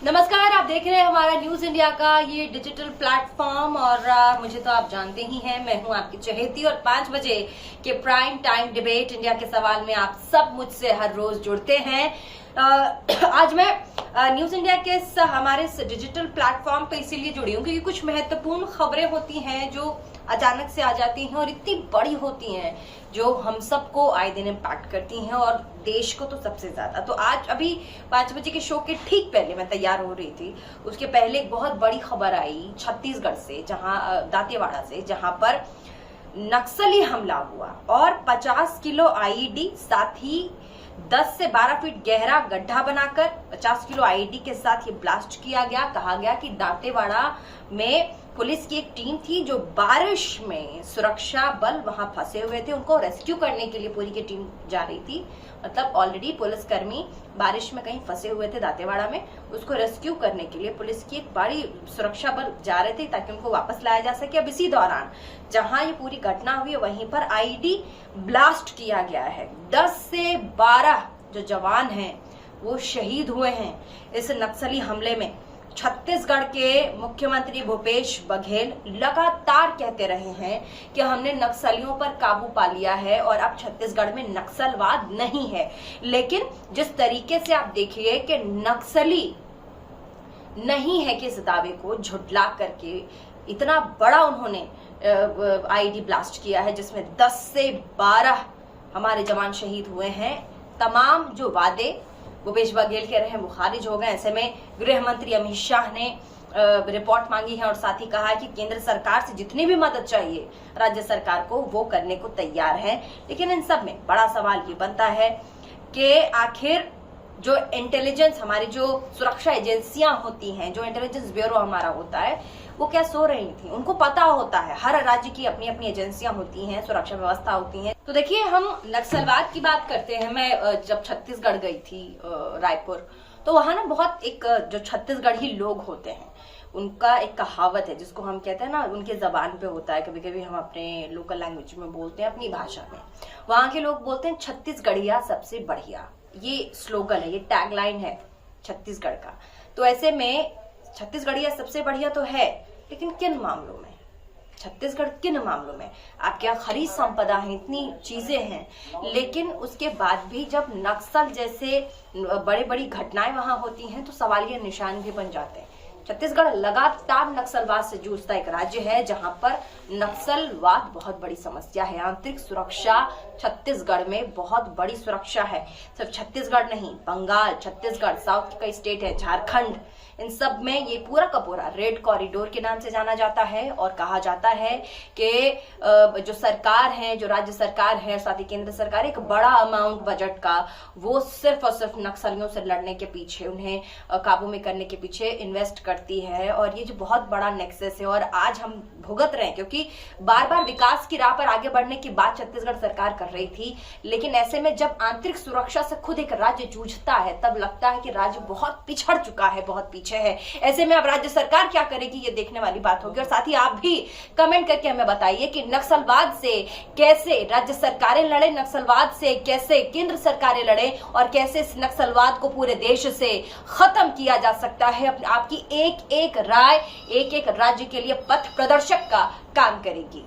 नमस्कार, आप देख रहे हैं हमारा न्यूज इंडिया का ये डिजिटल प्लेटफॉर्म और मुझे तो आप जानते ही हैं, मैं हूं आपकी चहेती और 5 बजे के प्राइम टाइम डिबेट इंडिया के सवाल में आप सब मुझसे हर रोज जुड़ते हैं। आज मैं न्यूज इंडिया के हमारे डिजिटल प्लेटफॉर्म पे इसीलिए जुड़ी हूँ क्योंकि कुछ महत्वपूर्ण खबरें होती हैं जो अचानक से आ जाती हैं और इतनी बड़ी होती हैं जो हम सबको आए दिन इम्पैक्ट करती हैं और देश को तो सबसे ज्यादा। तो आज अभी 5 बजे के शो के ठीक पहले मैं तैयार हो रही थी, उसके पहले एक बहुत बड़ी खबर आई छत्तीसगढ़ से, जहां दांतेवाड़ा से, जहां पर नक्सली हमला हुआ और 50 किलो आईईडी, साथ ही 10 से 12 फीट गहरा गड्ढा बनाकर 50 किलो आईईडी के साथ ये ब्लास्ट किया गया। कहा गया कि दांतेवाड़ा में पुलिस की एक टीम थी जो बारिश में सुरक्षा बल वहां फंसे हुए थे, उनको रेस्क्यू करने के लिए पूरी की टीम जा रही थी। मतलब ऑलरेडी पुलिसकर्मी बारिश में कहीं फंसे हुए थे दांतेवाड़ा में, उसको रेस्क्यू करने के लिए पुलिस की एक बड़ी सुरक्षा बल जा रहे थे ताकि उनको वापस लाया जा सके। अब इसी दौरान जहां ये पूरी घटना हुई वहीं पर आईईडी ब्लास्ट किया गया है। 10 से 12 जो जवान हैं वो शहीद हुए हैं इस नक्सली हमले में। छत्तीसगढ़ के मुख्यमंत्री भूपेश बघेल लगातार कहते रहे हैं कि हमने नक्सलियों पर काबू पा लिया है और अब छत्तीसगढ़ में नक्सलवाद नहीं है। लेकिन जिस तरीके से आप देखिए कि नक्सली नहीं है कि इस दावे को झुठला करके इतना बड़ा उन्होंने आईईडी ब्लास्ट किया है जिसमें 10 से 12 हमारे जवान शहीद हुए हैं। तमाम जो वादे भूपेश बघेल कह रहे हैं वो खारिज हो गए। ऐसे में गृह मंत्री अमित शाह ने रिपोर्ट मांगी है और साथ ही कहा है कि केंद्र सरकार से जितनी भी मदद चाहिए राज्य सरकार को वो करने को तैयार है। लेकिन इन सब में बड़ा सवाल ये बनता है कि आखिर जो इंटेलिजेंस, हमारी जो सुरक्षा एजेंसियां होती हैं, जो इंटेलिजेंस ब्यूरो हमारा होता है, वो क्या सो रही थी? उनको पता होता है, हर राज्य की अपनी अपनी एजेंसियां होती हैं, सुरक्षा व्यवस्था होती है। तो देखिए, हम नक्सलवाद की बात करते हैं। मैं जब छत्तीसगढ़ गई थी रायपुर, तो वहां ना बहुत एक जो छत्तीसगढ़ी लोग होते हैं उनका एक कहावत है जिसको हम कहते हैं ना, उनके जबान पे होता है, कभी कभी हम अपने लोकल लैंग्वेज में बोलते हैं, अपनी भाषा में। वहां के लोग बोलते हैं छत्तीसगढ़िया सबसे बढ़िया। ये स्लोगन है, ये टैगलाइन है छत्तीसगढ़ का। तो ऐसे में छत्तीसगढ़िया सबसे बढ़िया तो है, लेकिन किन मामलों में? छत्तीसगढ़ किन मामलों में? आपके यहाँ खनिज संपदा है, इतनी चीजें हैं, लेकिन उसके बाद भी जब नक्सल जैसे बड़ी बड़ी घटनाएं वहां होती हैं तो सवालिया निशान भी बन जाते हैं। छत्तीसगढ़ लगातार नक्सलवाद से जूझता एक राज्य है जहां पर नक्सलवाद बहुत बड़ी समस्या है। आंतरिक सुरक्षा छत्तीसगढ़ में बहुत बड़ी सुरक्षा है। सिर्फ छत्तीसगढ़ नहीं, बंगाल, छत्तीसगढ़, साउथ के कई स्टेट है, झारखंड, इन सब में ये पूरा का पूरा रेड कॉरिडोर के नाम से जाना जाता है और कहा जाता है कि जो सरकार है, जो राज्य सरकार है, साथ ही केंद्र सरकार, एक बड़ा अमाउंट बजट का वो सिर्फ और सिर्फ नक्सलियों से लड़ने के पीछे, उन्हें काबू में करने के पीछे इन्वेस्ट करती है। और ये जो बहुत बड़ा नेक्सस है और आज हम भुगत रहे हैं, क्योंकि बार बार विकास की राह पर आगे बढ़ने की बात छत्तीसगढ़ सरकार कर रही थी, लेकिन ऐसे में जब आंतरिक सुरक्षा से खुद एक राज्य जूझता है तब लगता है कि राज्य बहुत पिछड़ चुका है, बहुत पीछे है। ऐसे में अब राज्य सरकार क्या करेगी ये देखने वाली बात होगी। और साथ ही आप भी कमेंट करके हमें बताइए कि नक्सलवाद से कैसे राज्य सरकारें लड़े, नक्सलवाद से कैसे केंद्र सरकारें लड़े और कैसे इस नक्सलवाद को पूरे देश से खत्म किया जा सकता है। आपकी एक एक राय एक एक राज्य के लिए पथ प्रदर्शक का काम करेगी।